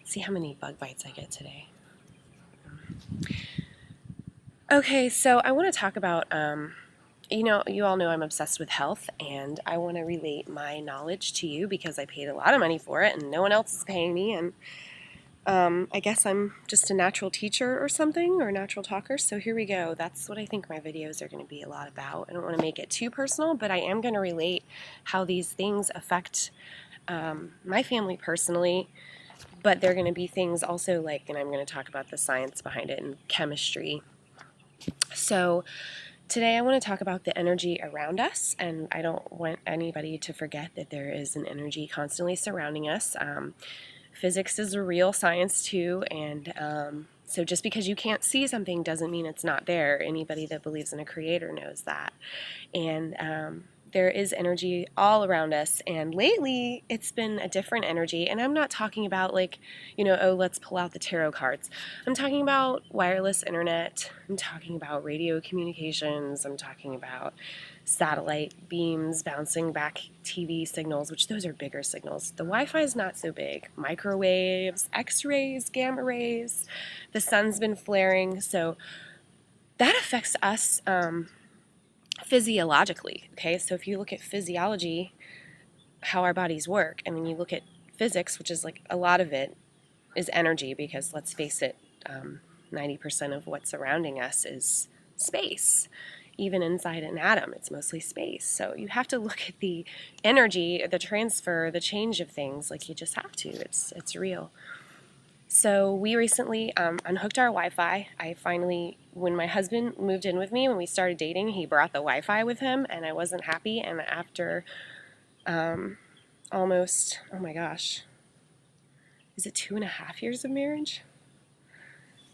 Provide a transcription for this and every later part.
See how many bug bites I get today. Okay, so I want to talk about, you all know I'm obsessed with health, and I want to relate my knowledge to you because I paid a lot of money for it and no one else is paying me, and I guess I'm just a natural teacher or something, or a natural talker, so here we go. That's what I think my videos are going to be a lot about. I don't want to make it too personal, but I am going to relate how these things affect my family personally, but they're going to be things also like, and I'm going to talk about the science behind it and chemistry. So today I want to talk about the energy around us, and I don't want anybody to forget that there is an energy constantly surrounding us. Physics is a real science too, and so just because you can't see something doesn't mean it's not there. Anybody that believes in a creator knows that. And there is energy all around us, and lately it's been a different energy, and I'm not talking about like, oh, let's pull out the tarot cards. I'm talking about wireless internet, I'm talking about radio communications, I'm talking about satellite beams bouncing back TV signals, which those are bigger signals. The Wi-Fi is not so big. Microwaves, X-rays, gamma rays, the sun's been flaring, so that affects us physiologically, okay? So if you look at physiology, how our bodies work, and then you look at physics, which is like a lot of it is energy, because let's face it, 90% of what's surrounding us is space. Even inside an atom, it's mostly space. So you have to look at the energy, the transfer, the change of things, like you just have to. It's real. So we recently unhooked our Wi-Fi. I finally, when my husband moved in with me, when we started dating, he brought the Wi-Fi with him, and I wasn't happy. And after almost, oh my gosh, is it 2.5 years of marriage?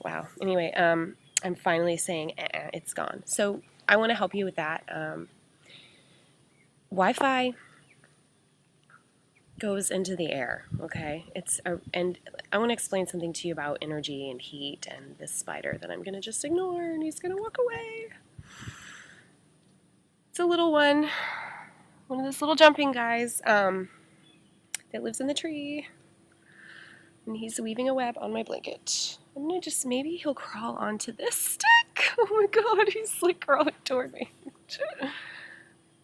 Wow. Anyway, I'm finally saying, it's gone. So I want to help you with that. Wi-Fi goes into the air, okay? And I want to explain something to you about energy and heat and this spider that I'm going to just ignore, and he's going to walk away. It's a little one of those little jumping guys that lives in the tree, and he's weaving a web on my blanket. I'm going to just, maybe he'll crawl onto this stick. Oh my god, he's like crawling toward me.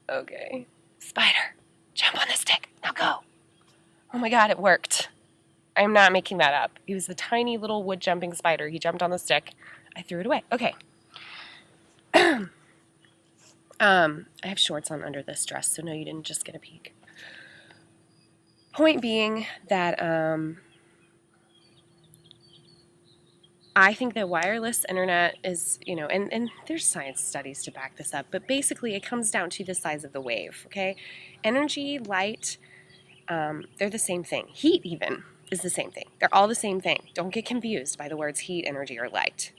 Okay. Spider, jump on the stick. Now go. Oh my god, it worked. I'm not making that up. He was a tiny little wood jumping spider. He jumped on the stick. I threw it away. Okay. I have shorts on under this dress, so no, you didn't just get a peek. Point being that I think that wireless internet is, and there's science studies to back this up, but basically it comes down to the size of the wave, okay? Energy, light, they're the same thing. Heat even is the same thing. They're all the same thing. Don't get confused by the words heat, energy, or light.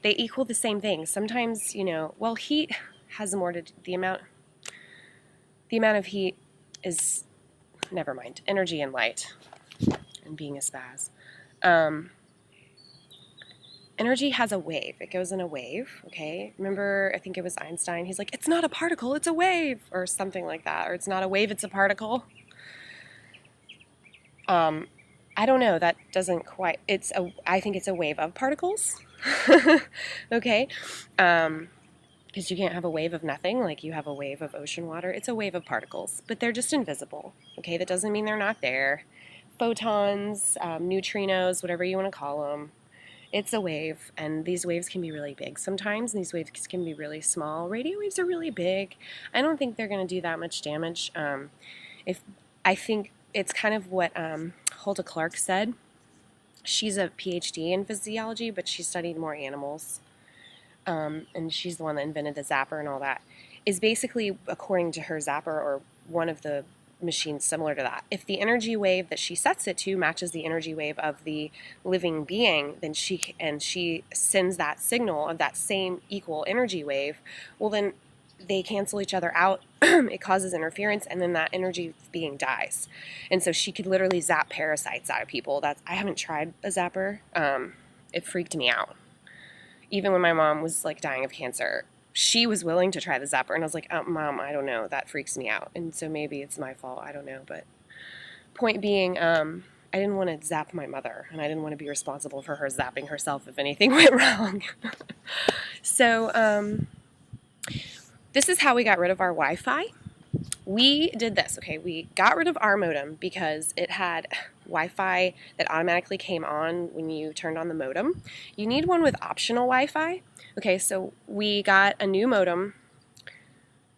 They equal the same thing. Sometimes, heat has more to the amount of heat is, never mind, energy and light, and being a spaz. Energy has a wave. It goes in a wave, okay? Remember, I think it was Einstein. He's like, it's not a particle, it's a wave, or something like that. Or it's not a wave, it's a particle. I don't know. That doesn't quite. I think it's a wave of particles. Okay, because you can't have a wave of nothing. Like you have a wave of ocean water. It's a wave of particles, but they're just invisible. Okay, that doesn't mean they're not there. Photons, neutrinos, whatever you want to call them. It's a wave, and these waves can be really big sometimes, and these waves can be really small. Radio waves are really big. I don't think they're going to do that much damage. I think it's kind of what Hulda Clark said. She's a PhD in physiology, but she studied more animals, and she's the one that invented the zapper and all that. Is basically, according to her, zapper, or one of the machines similar to that, if the energy wave that she sets it to matches the energy wave of the living being, then she sends that signal of that same equal energy wave, well then they cancel each other out. It causes interference, and then that energy being dies. And so she could literally zap parasites out of people. I haven't tried a zapper. It freaked me out. Even when my mom was like dying of cancer, she was willing to try the zapper, and I was like, Mom, I don't know, that freaks me out. And so maybe it's my fault, I don't know, but point being, I didn't want to zap my mother, and I didn't want to be responsible for her zapping herself if anything went wrong. So this is how we got rid of our Wi-Fi. We did this, okay? We got rid of our modem because it had Wi-Fi that automatically came on when you turned on the modem. You need one with optional Wi-Fi. Okay, so we got a new modem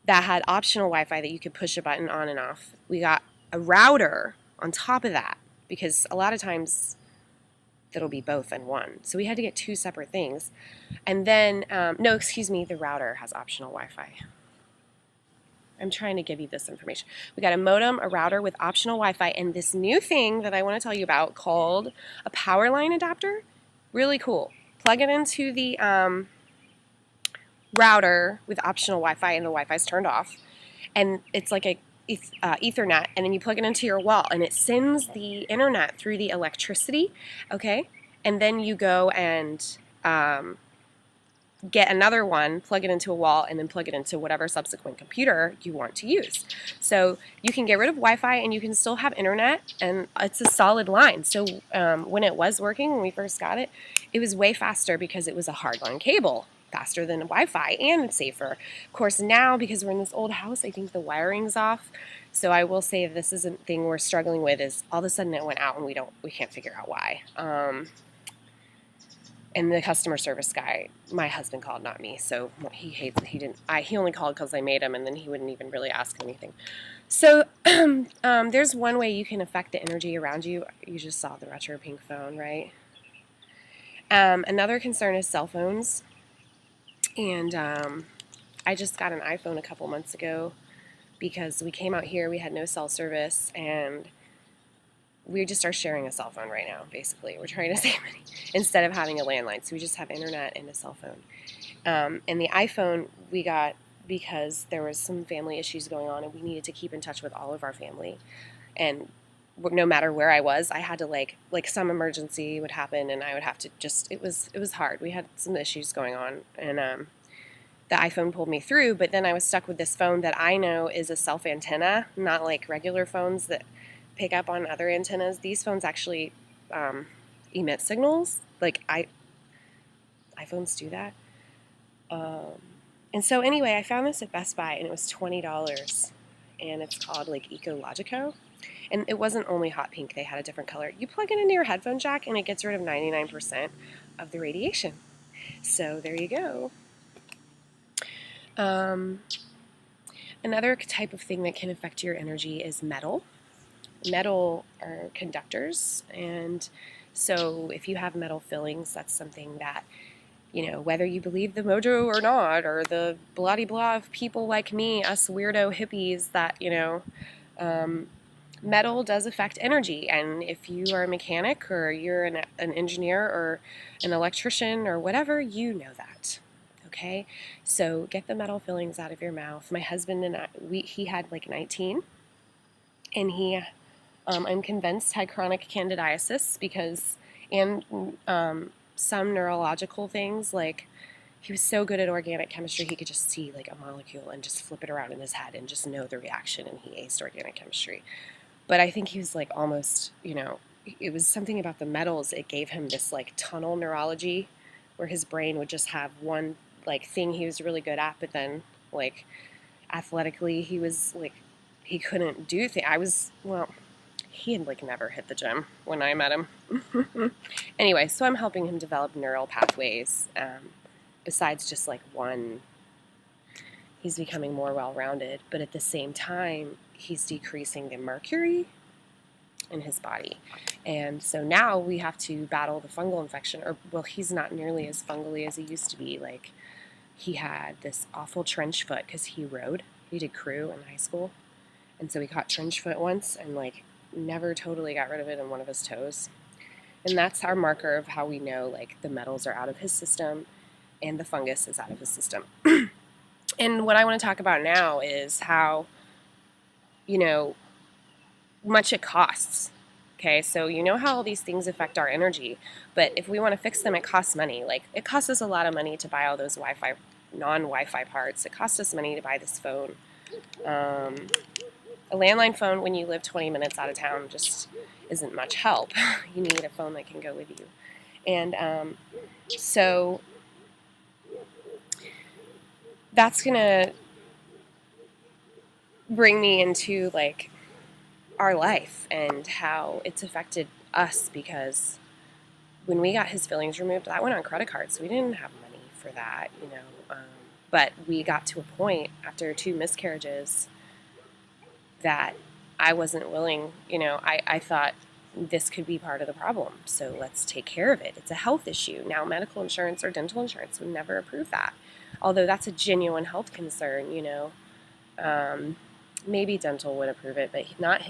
that had optional Wi-Fi that you could push a button on and off. We got a router on top of that because a lot of times that'll be both in one. So we had to get two separate things. And then, no, excuse me, the router has optional Wi-Fi. I'm trying to give you this information. We got a modem, a router with optional Wi-Fi, and this new thing that I want to tell you about called a power line adapter. Really cool. Plug it into the router with optional Wi-Fi, and the Wi-Fi's turned off. And it's like a Ethernet, and then you plug it into your wall, and it sends the internet through the electricity, okay? And then you go and get another one, plug it into a wall, and then plug it into whatever subsequent computer you want to use. So you can get rid of Wi-Fi and you can still have internet, and it's a solid line. So when it was working, when we first got it, it was way faster because it was a hardline cable, faster than Wi-Fi, and it's safer. Of course, now, because we're in this old house, I think the wiring's off. So I will say this is a thing we're struggling with, is all of a sudden it went out and we can't figure out why. And the customer service guy, my husband called, not me. So he only called because I made him, and then he wouldn't even really ask anything. So there's one way you can affect the energy around you. You just saw the retro pink phone, right? Another concern is cell phones. And I just got an iPhone a couple months ago because we came out here, we had no cell service, and we just are sharing a cell phone right now, basically. We're trying to save money instead of having a landline. So we just have internet and a cell phone. And the iPhone we got because there was some family issues going on, and we needed to keep in touch with all of our family. And no matter where I was, I had to like some emergency would happen, and I would have to just, it was hard. We had some issues going on, and the iPhone pulled me through, but then I was stuck with this phone that I know is a self antenna, not like regular phones that pick up on other antennas. These phones actually emit signals. Like iPhones do that. And so anyway, I found this at Best Buy, and it was $20, and it's called like Ecologico. And it wasn't only hot pink, they had a different color. You plug it into your headphone jack, and it gets rid of 99% of the radiation. So there you go. Another type of thing that can affect your energy is metal. Metal are conductors, and so if you have metal fillings, that's something that, you know, whether you believe the mojo or not, or the blah-de-blah of people like me, us weirdo hippies, that, you know, metal does affect energy. And if you are a mechanic, or you're an engineer, or an electrician, or whatever, you know that. Okay, so get the metal fillings out of your mouth. My husband and I, he had like 19, and he, I'm convinced, had chronic candidiasis because, and some neurological things, like he was so good at organic chemistry, he could just see like a molecule and just flip it around in his head and just know the reaction, and he aced organic chemistry. But I think he was like almost, you know, it was something about the metals, it gave him this like tunnel neurology where his brain would just have one like thing he was really good at, but then like athletically he was like, he couldn't do things. He had like never hit the gym when I met him. Anyway, so I'm helping him develop neural pathways. Besides just like one, he's becoming more well-rounded, but at the same time, he's decreasing the mercury in his body. And so now we have to battle the fungal infection, or, well, he's not nearly as fungally as he used to be. Like, he had this awful trench foot because he rode. He did crew in high school. And so he caught trench foot once and like never totally got rid of it in one of his toes. And that's our marker of how we know like the metals are out of his system and the fungus is out of his system. And what I want to talk about now is how, you know, much it costs. Okay, so you know how all these things affect our energy, but if we want to fix them, it costs money. Like, it costs us a lot of money to buy all those non-Wi-Fi parts. It costs us money to buy this phone. A landline phone when you live 20 minutes out of town just isn't much help. You need a phone that can go with you. And so that's going to bring me into like our life and how it's affected us, because when we got his fillings removed, that went on credit cards. So we didn't have money for that, you know. But we got to a point after 2 miscarriages that I wasn't willing, you know, I thought this could be part of the problem. So let's take care of it. It's a health issue. Now, medical insurance or dental insurance would never approve that. Although that's a genuine health concern, you know. Maybe dental would approve it, but not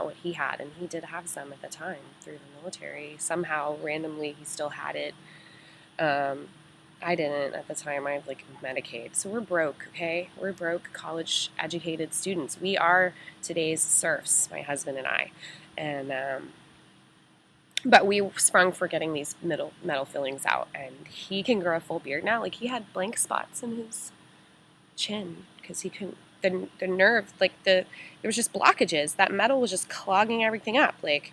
what he had. And he did have some at the time through the military. Somehow, randomly, he still had it. I didn't at the time. I had like Medicaid. So we're broke, okay? We're broke, college educated students. We are today's serfs, my husband and I. And, but we sprung for getting these metal fillings out. And he can grow a full beard now. Like, he had blank spots in his chin because he couldn't, the nerve, like there was just blockages. That metal was just clogging everything up. Like,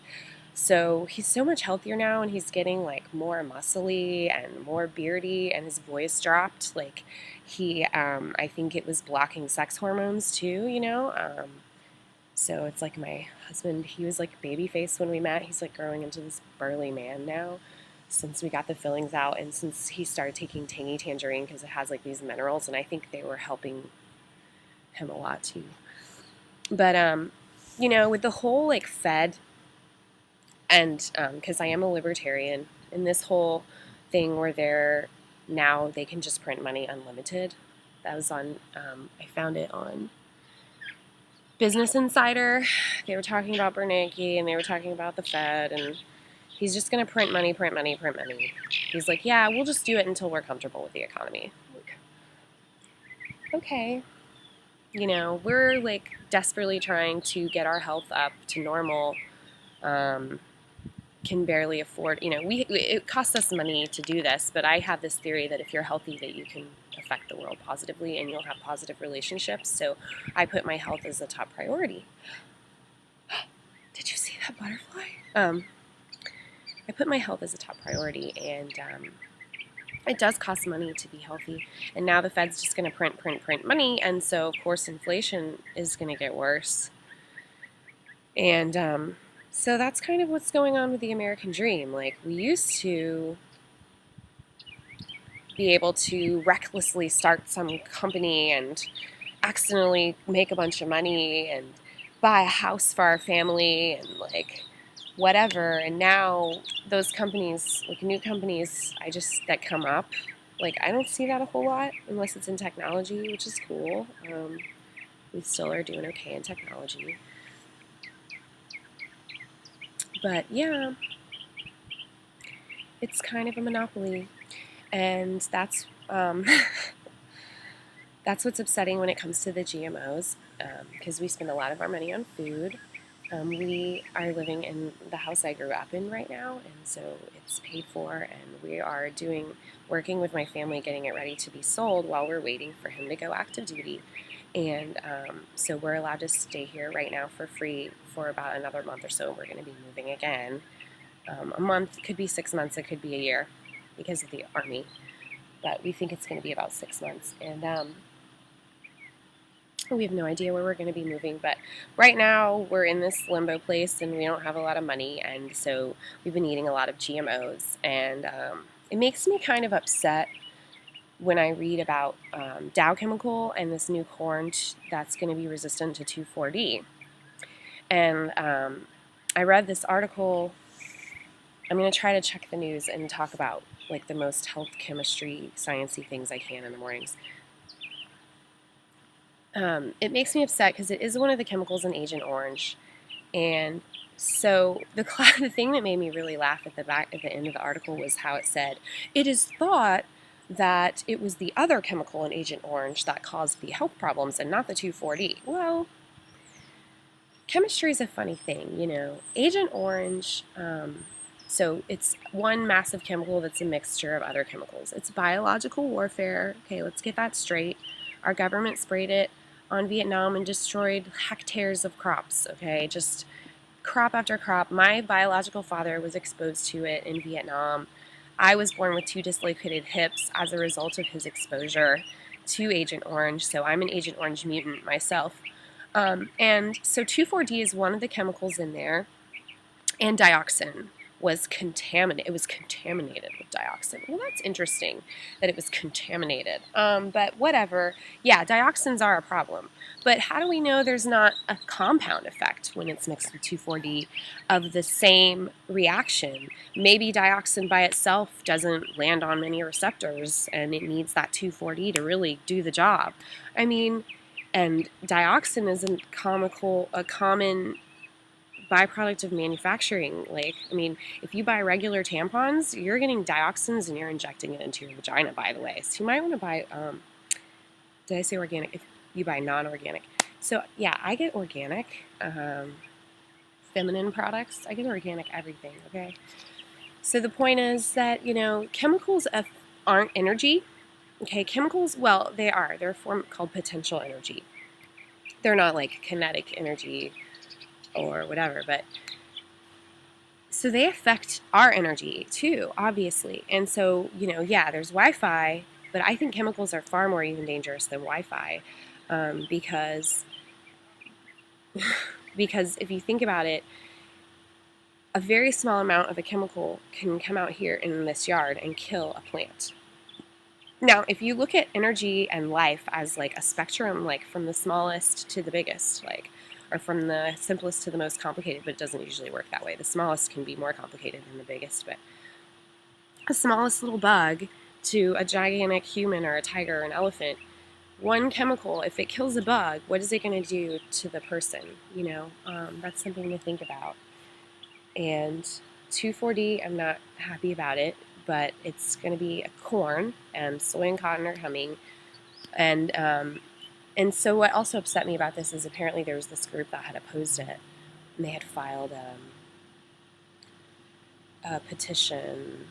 so he's so much healthier now, and he's getting like more muscly and more beardy, and his voice dropped. Like he, I think it was blocking sex hormones too, you know. So it's like my husband, he was like baby face when we met. He's like growing into this burly man now since we got the fillings out, and since he started taking Tangy Tangerine because it has like these minerals, and I think they were helping him a lot too. But you know, with the whole like Fed, and because I am a libertarian, and this whole thing where they can just print money unlimited. That was on, I found it on Business Insider. They were talking about Bernanke, and they were talking about the Fed, and he's just going to print money, print money, print money. He's like, yeah, we'll just do it until we're comfortable with the economy. Like, okay. You know, we're like desperately trying to get our health up to normal. Can barely afford, you know, it costs us money to do this, but I have this theory that if you're healthy, that you can affect the world positively and you'll have positive relationships. So I put my health as a top priority. Did you see that butterfly? I put my health as a top priority, and it does cost money to be healthy. And now the Fed's just going to print money, and so of course inflation is going to get worse. And so that's kind of what's going on with the American dream. Like, we used to be able to recklessly start some company and accidentally make a bunch of money and buy a house for our family and like whatever. And now those companies, like new companies, that come up, like I don't see that a whole lot unless it's in technology, which is cool. We still are doing okay in technology. But yeah, it's kind of a monopoly, and that's that's what's upsetting when it comes to the GMOs, because we spend a lot of our money on food. We are living in the house I grew up in right now, and so it's paid for, and we are working with my family, getting it ready to be sold while we're waiting for him to go active duty. And so we're allowed to stay here right now for free for about another month or so. We're going to be moving again. A month, could be 6 months, it could be a year because of the Army. But we think it's going to be about 6 months. And we have no idea where we're going to be moving. But right now we're in this limbo place and we don't have a lot of money. And so we've been eating a lot of GMOs. And it makes me kind of upset when I read about Dow Chemical and this new corn that's going to be resistant to 2,4-D. And I read this article. I'm going to try to check the news and talk about like the most health chemistry sciencey things I can in the mornings. It makes me upset because it is one of the chemicals in Agent Orange. And so the thing that made me really laugh at the end of the article was how it said, it is thought that it was the other chemical in Agent Orange that caused the health problems and not the 2,4-D. Well, chemistry is a funny thing, you know. Agent Orange, so it's one massive chemical that's a mixture of other chemicals. It's biological warfare. Okay, let's get that straight. Our government sprayed it on Vietnam and destroyed hectares of crops, okay? Just crop after crop. My biological father was exposed to it in Vietnam. I was born with 2 dislocated hips as a result of his exposure to Agent Orange, so I'm an Agent Orange mutant myself. And so 2,4-D is one of the chemicals in there, and dioxin was contaminated. It was contaminated with dioxin. Well, that's interesting that it was contaminated. But whatever. Yeah, dioxins are a problem. But how do we know there's not a compound effect when it's mixed with 2,4-D of the same reaction? Maybe dioxin by itself doesn't land on many receptors, and it needs that 2,4-D to really do the job. I mean, and dioxin is a common byproduct of manufacturing. Like, I mean, if you buy regular tampons, you're getting dioxins and you're injecting it into your vagina, by the way. So you might want to buy, did I say organic? If you buy non-organic. So yeah, I get organic, feminine products. I get organic everything, okay? So the point is that, chemicals aren't energy, okay? Chemicals, well, they are. They're a form called potential energy. They're not like kinetic energy or whatever, but so they affect our energy too, obviously. And so, yeah, there's Wi-Fi, but I think chemicals are far more even dangerous than Wi-Fi, because if you think about it, a very small amount of a chemical can come out here in this yard and kill a plant. Now, if you look at energy and life as like a spectrum, like from the smallest to the biggest, like, or from the simplest to the most complicated, but it doesn't usually work that way. The smallest can be more complicated than the biggest, but the smallest little bug to a gigantic human or a tiger or an elephant, one chemical, if it kills a bug, what is it going to do to the person? That's something to think about. And 2,4-D, I'm not happy about it, but it's going to be a corn, and soy and cotton are coming. And so what also upset me about this is apparently there was this group that had opposed it, and they had filed a petition.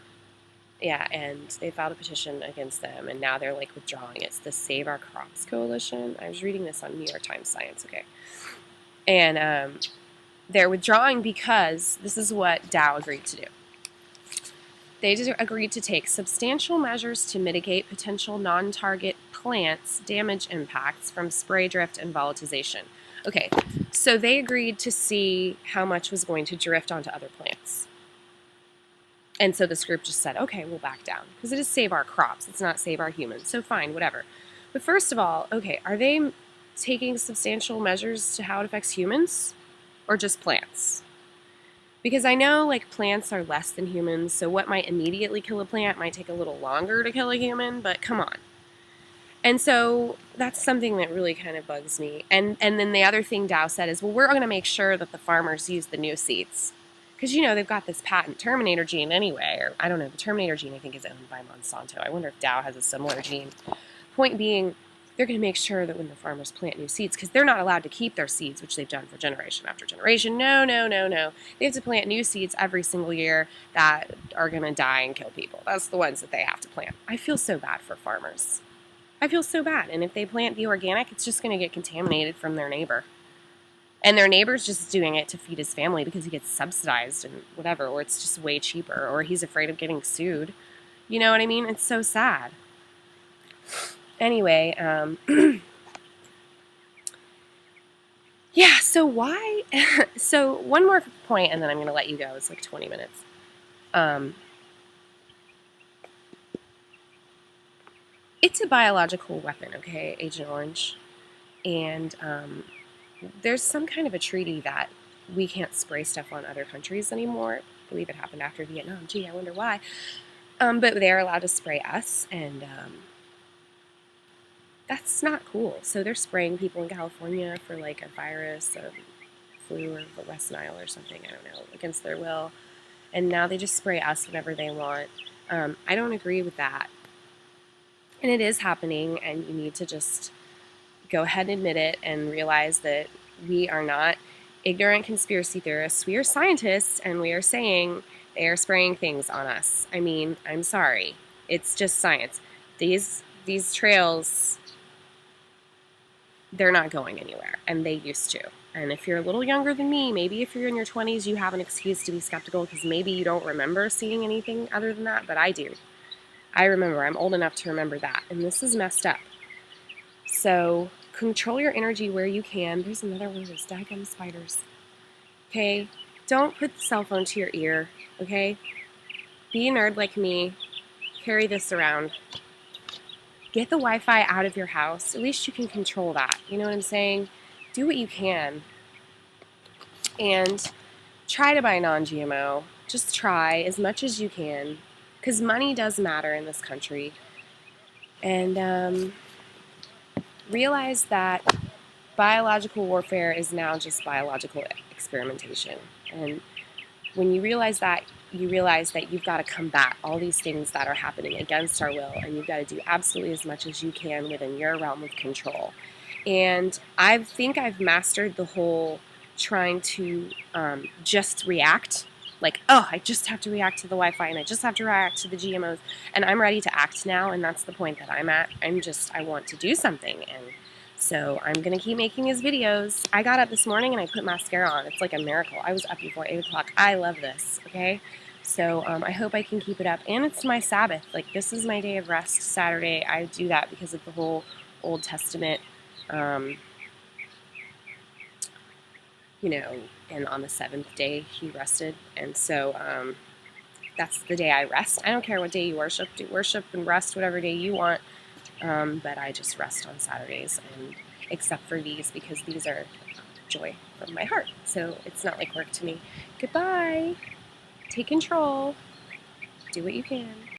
Yeah, and they filed a petition against them, and now they're like withdrawing. It's the Save Our Crops Coalition. I was reading this on New York Times Science, okay? And they're withdrawing because this is what Dow agreed to do. They agreed to take substantial measures to mitigate potential non-target plants' damage impacts from spray drift and volatilization. Okay, so they agreed to see how much was going to drift onto other plants. And so this group just said, okay, we'll back down. Because it is save our crops, it's not save our humans. So fine, whatever. But first of all, okay, are they taking substantial measures to how it affects humans? Or just plants? Because I know like plants are less than humans, so what might immediately kill a plant might take a little longer to kill a human, but come on. And so that's something that really kind of bugs me. And then the other thing Dow said is, well, we're going to make sure that the farmers use the new seeds. Because, they've got this patent Terminator gene anyway, or I don't know, the Terminator gene I think is owned by Monsanto. I wonder if Dow has a similar gene. Point being, they're going to make sure that when the farmers plant new seeds, because they're not allowed to keep their seeds, which they've done for generation after generation. No. They have to plant new seeds every single year that are going to die and kill people. That's the ones that they have to plant. I feel so bad for farmers. I feel so bad. And if they plant the organic, it's just going to get contaminated from their neighbor. And their neighbor's just doing it to feed his family because he gets subsidized and whatever, or it's just way cheaper, or he's afraid of getting sued. You know what I mean? It's so sad. Anyway, yeah, so why? So one more point, and then I'm going to let you go. It's like 20 minutes. It's a biological weapon, okay, Agent Orange. And there's some kind of a treaty that we can't spray stuff on other countries anymore. I believe it happened after Vietnam. Gee, I wonder why. But they're allowed to spray us, and that's not cool. So they're spraying people in California for like a virus, a flu, or the West Nile or something, I don't know, against their will. And now they just spray us whenever they want. I don't agree with that. And it is happening, and you need to just go ahead and admit it and realize that we are not ignorant conspiracy theorists. We are scientists, and we are saying they are spraying things on us. I mean, I'm sorry. It's just science. These trails they're not going anywhere, and they used to. And if you're a little younger than me, maybe if you're in your 20s, you have an excuse to be skeptical because maybe you don't remember seeing anything other than that, but I do. I remember. I'm old enough to remember that, and this is messed up. So control your energy where you can. There's another one of those daggum spiders. Okay? Don't put the cell phone to your ear, okay? Be a nerd like me. Carry this around. Get the Wi-Fi out of your house. At least you can control that. You know what I'm saying? Do what you can. And try to buy non-GMO. Just try as much as you can. Because money does matter in this country. And realize that biological warfare is now just biological experimentation. And when you realize that you've got to combat all these things that are happening against our will, and you've got to do absolutely as much as you can within your realm of control. And I think I've mastered the whole trying to just react. Like, oh, I just have to react to the Wi-Fi, and I just have to react to the GMOs, and I'm ready to act now, and that's the point that I'm at. I want to do something, and so I'm going to keep making these videos. I got up this morning and I put mascara on. It's like a miracle. I was up before 8 o'clock. I love this, okay? So I hope I can keep it up. And it's my Sabbath. Like, this is my day of rest, Saturday. I do that because of the whole Old Testament, and on the seventh day he rested. And so that's the day I rest. I don't care what day you worship. Do worship and rest whatever day you want. But I just rest on Saturdays, and except for these, because these are joy from my heart. So it's not like work to me. Goodbye. Take control. Do what you can.